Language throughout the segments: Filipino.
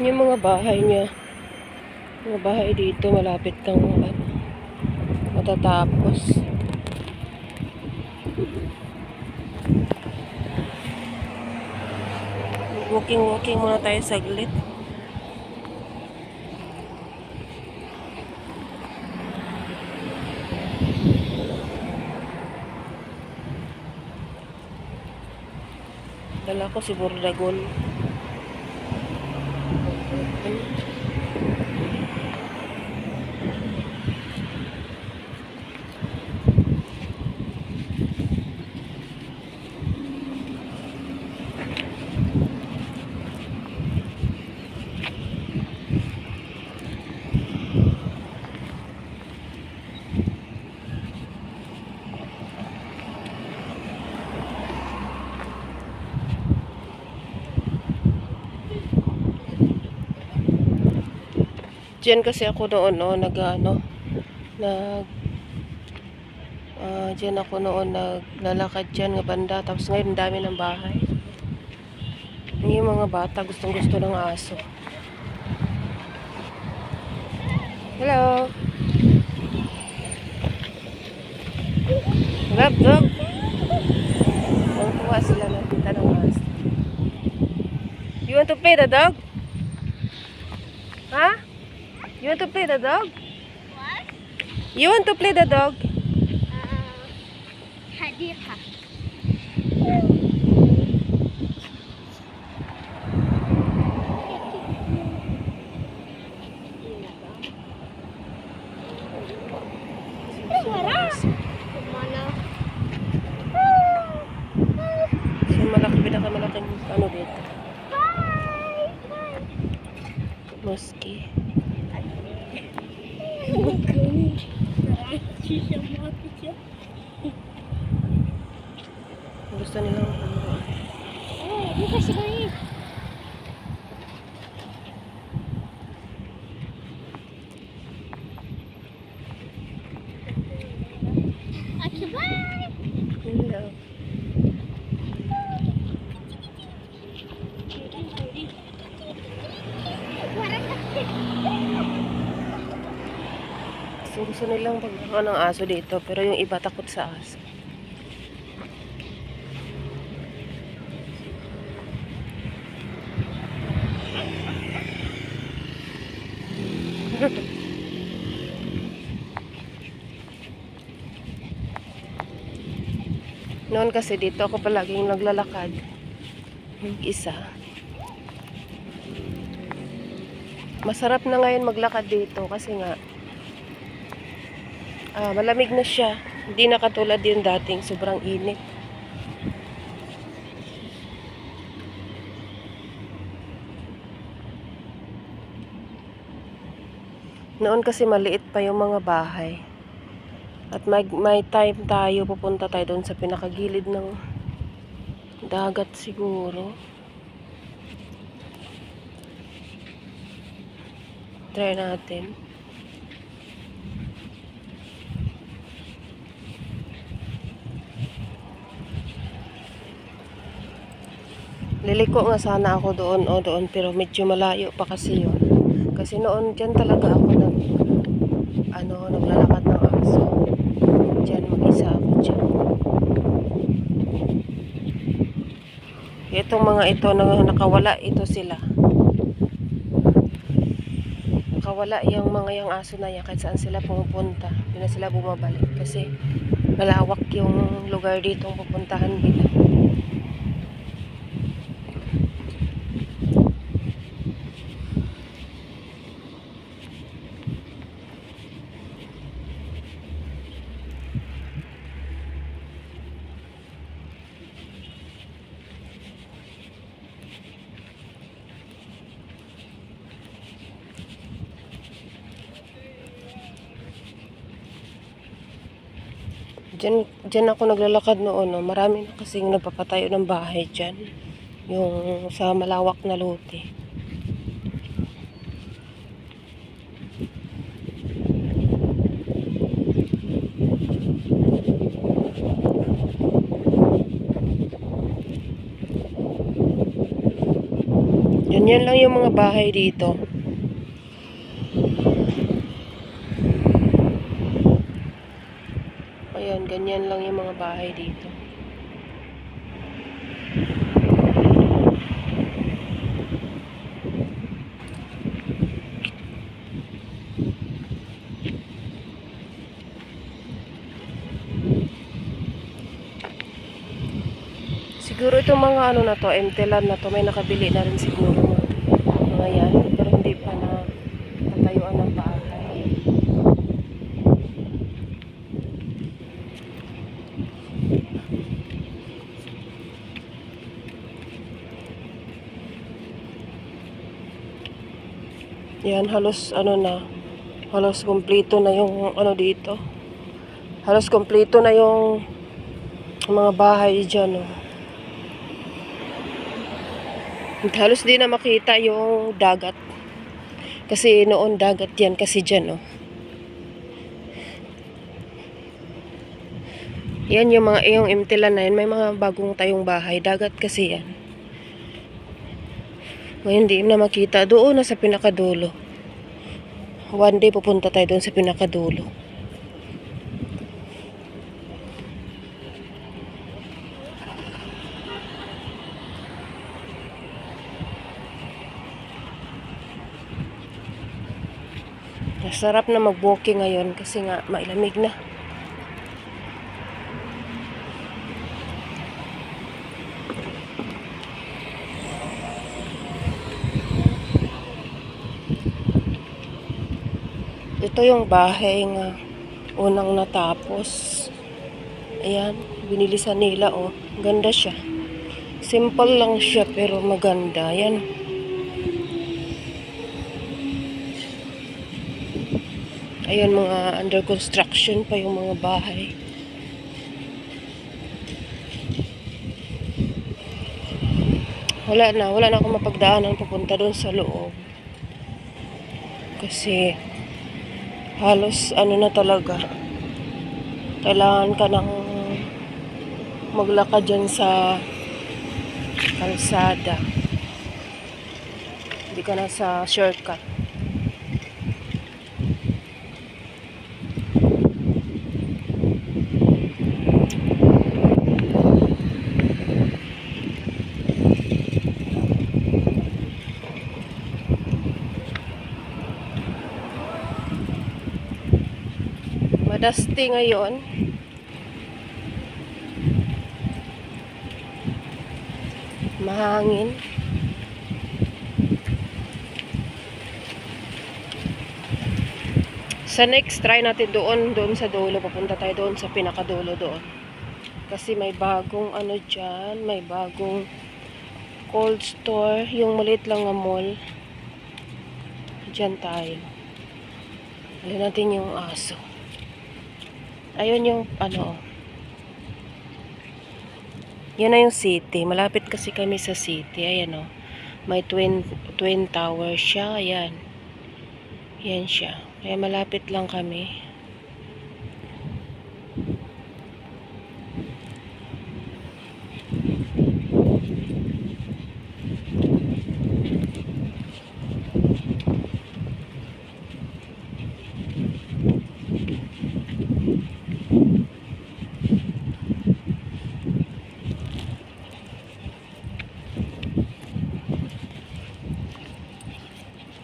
Yung mga bahay niya. Mga bahay dito malapit ng matatapos. Walking muna tayo saglit. Dala ko si Bordagon. Diyan kasi ako noon, diyan ako noon naglalakad diyan nga banda, tapos ngayon dami ng bahay. Yung mga bata gustong-gusto ng aso. Hello. Love dog. Ang tuwa sila nakita ng aso. You want to play the dog? Huh? You want to play the dog? What? You want to play the dog? حديقة. So, pinakamalaking ano dito? Mosque. Gusto nilang bukas sekali. Okay, bye. Hello. So, gusto nilang pagkakaroon ng aso dito, pero yung iba takot sa aso. Noon kasi dito ako palaging naglalakad. Isa. Masarap na ngayon maglakad dito kasi nga malamig na siya. Hindi na katulad yung dating sobrang init. Noon kasi maliit pa yung mga bahay. At may time tayo, pupunta tayo doon sa pinakagilid ng dagat siguro. Try natin. Liliko nga sana ako doon, pero medyo malayo pa kasi yun. Kasi noon dyan talaga ako naglalakad ng aso. Dyan mag-isa ako dyan. Itong mga ito nakawala, ito sila. Nakawala yung mga aso na yan kahit saan sila pumupunta. Hindi na sila bumabalik kasi malawak yung lugar dito pupuntahan nila. Diyan ako naglalakad noon. Marami na kasing nagpapatayo ng bahay dyan. Yung sa malawak na lote. Yun Ganyan lang yung mga bahay dito. Ayan, ganyan lang yung mga bahay dito. Siguro itong mga ano na to, empty land na to, may nakabili na rin siguro mga yan. Pero hindi pa na tatayuan ng bahay. Yan, halos ano na, halos kompleto na yung ano dito. Halos kompleto na yung mga bahay dyan. Oh. Halos di na makita yung dagat. Kasi noon dagat yan kasi dyan. Oh. Yan yung empty land na yan. May mga bagong tayong bahay. Dagat kasi yan. Ngayon di na makita. Doon na sa pinakadulo. One day pupunta tayo doon sa pinakadulo. Sarap na mag-walking ngayon kasi nga mailamig na. Ito yung bahay nga unang natapos. Ayan, binilisan nila oh. Ganda siya. Simple lang siya pero maganda. Ayan. Ayan, mga under construction pa yung mga bahay. Wala na akong mapagdaanan pupunta doon sa loob. Kasi halos ano na talaga. Kailangan ka ng maglakad dyan sa kalsada. Hindi ka na sa shortcut. Madasti ngayon. Mahangin. Sa next, try natin doon sa dulo. Papunta tayo doon sa pinakadulo doon. Kasi may bagong ano dyan. May bagong cold store. Yung maliit lang na mall. Dyan tayo. Alin natin yung aso. Ayun yung ano. Yan na yung city. Malapit kasi kami sa city. Ayan o. May twin tower siya. Ayan. Yan siya. Kaya malapit lang kami.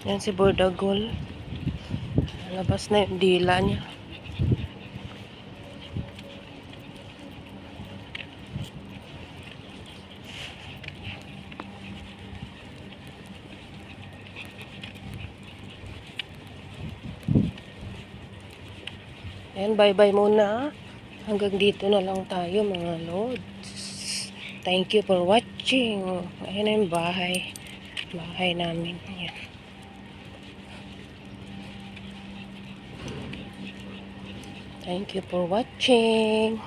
Yan si Bordagol. Labas na yung dila niya. Ayan, bye-bye muna. Hanggang dito na lang tayo mga lods. Thank you for watching. Ayan na yung bahay. Bahay namin. Ayan. Thank you for watching.